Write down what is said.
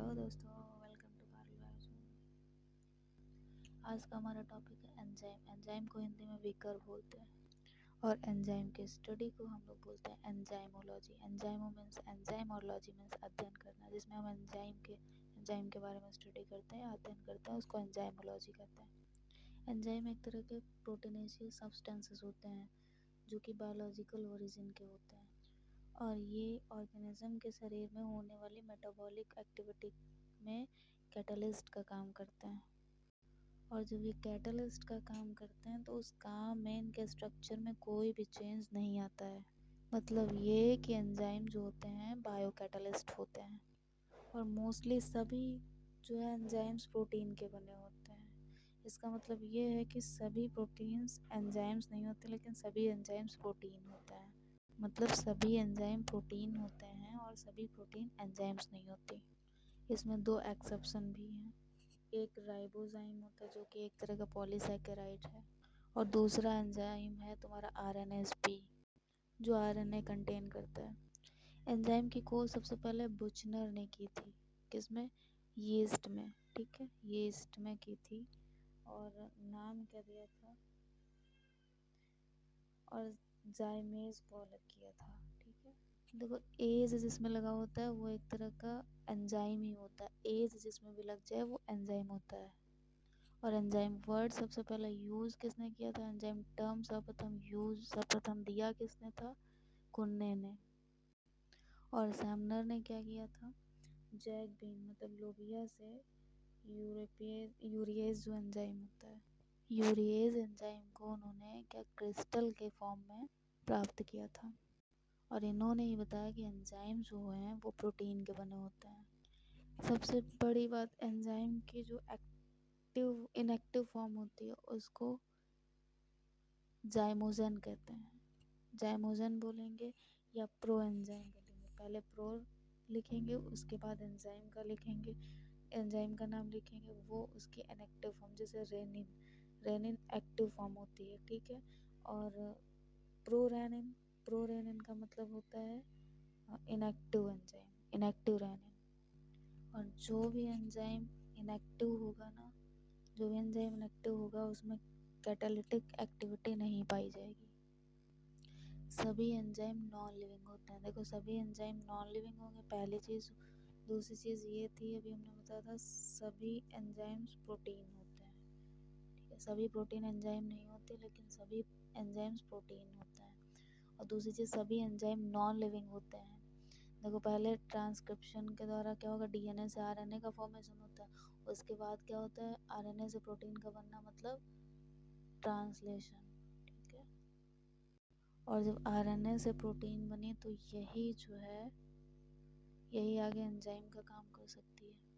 दोस्तों, welcome to Parul बायोज़ोन। आज का हमारा टॉपिक है एंजाइम। एंजाइम को हिंदी में विकर बोलते हैं और एंजाइम के स्टडी को हम लोग बोलते हैं एंजाइमोलॉजी। एंजाइमो मीन्स एंजाइम और लॉजी मीन्स अध्ययन करना, जिसमें हम एंजाइम के बारे में स्टडी करते हैं, अध्ययन करते हैं, उसको एंजाइमोलॉजी कहते हैं। एंजाइम एक तरह के प्रोटीनेशियस सब्सटेंसेस होते हैं जो कि बायोलॉजिकल ओरिजिन के होते हैं और ये ऑर्गेनिज्म के शरीर में होने वाली मेटाबॉलिक एक्टिविटी में कैटलिस्ट का काम करते हैं। और जब ये कैटलिस्ट का काम करते हैं तो उस काम में इनके स्ट्रक्चर में कोई भी चेंज नहीं आता है। मतलब ये कि एंजाइम जो होते हैं बायो कैटलिस्ट होते हैं और मोस्टली सभी जो है एंजाइम्स प्रोटीन के बने होते हैं। इसका मतलब ये है कि सभी प्रोटीन्स एंजाइम्स नहीं होते, लेकिन सभी एंजाइम्स प्रोटीन होते हैं। मतलब सभी एंजाइम प्रोटीन होते हैं और सभी प्रोटीन एंजाइम्स नहीं होती। इसमें दो एक्सेप्शन भी हैं। एक राइबोजाइम होता है जो कि एक तरह का पॉलीसैकेराइड है और दूसरा एंजाइम है तुम्हारा आरएनएसपी जो आरएनए कंटेन करता है। एंजाइम की खोज सबसे पहले बुचनर ने की थी। किसमें? यीस्ट में। ठीक है, यीस्ट में की थी और नाम क्या दिया था? और जाइमेज को अलग किया था। ठीक है, देखो एज जिसमें लगा होता है वो एक तरह का एंजाइम ही होता है। एज जिसमें भी लग जाए वो एंजाइम होता है। और एंजाइम वर्ड सबसे पहले यूज किसने किया था? एंजाइम टर्म सर्वप्रथम दिया किसने था? कुन्ने ने। और सैमनर ने क्या किया था? जैक बीन मतलब लोबिया से यूरिएज जो एंजाइम होता है, यूरिएज एंजाइम को उन्होंने क्या क्रिस्टल के फॉर्म में प्राप्त किया था। और इन्होंने ही बताया कि एंजाइम जो हैं वो प्रोटीन के बने होते हैं। सबसे बड़ी बात, एंजाइम की जो इनएक्टिव फॉर्म होती है उसको जाइमोजन कहते हैं। जाइमोजन बोलेंगे या प्रो एंजाइम बोलेंगे। पहले प्रो लिखेंगे, उसके बाद एंजाइम का लिखेंगे, एंजाइम का नाम लिखेंगे, वो उसकी इनएक्टिव फॉर्म, जैसे रेनिन एक्टिव फॉर्म होती है। ठीक है, और प्रो रेनिन का मतलब होता है इनएक्टिव एंजाइम, इनएक्टिव रेनिन। और जो भी एंजाइम इनएक्टिव होगा ना, जो भी एंजाइम इनएक्टिव होगा उसमें कैटालिटिक एक्टिविटी नहीं पाई जाएगी। सभी एंजाइम नॉन लिविंग होते हैं। देखो सभी एंजाइम नॉन लिविंग होंगे, पहली चीज़। दूसरी चीज़ ये थी, अभी हमने बताया था, सभी एंजाइम्स प्रोटीन होते हैं। ठीक है, सभी प्रोटीन एंजाइम नहीं होते, लेकिन सभी एंजाइम्स प्रोटीन होते हैं। और दूसरी चीज़, सभी एंजाइम नॉन लिविंग होते हैं। देखो पहले ट्रांसक्रिप्शन के द्वारा क्या होगा? डीएनए से आरएनए का फॉर्मेशन होता है। उसके बाद क्या होता है? आरएनए से प्रोटीन का बनना, मतलब ट्रांसलेशन। ठीक है, और जब आरएनए से प्रोटीन बनी तो यही जो है, यही आगे एंजाइम का काम कर सकती है।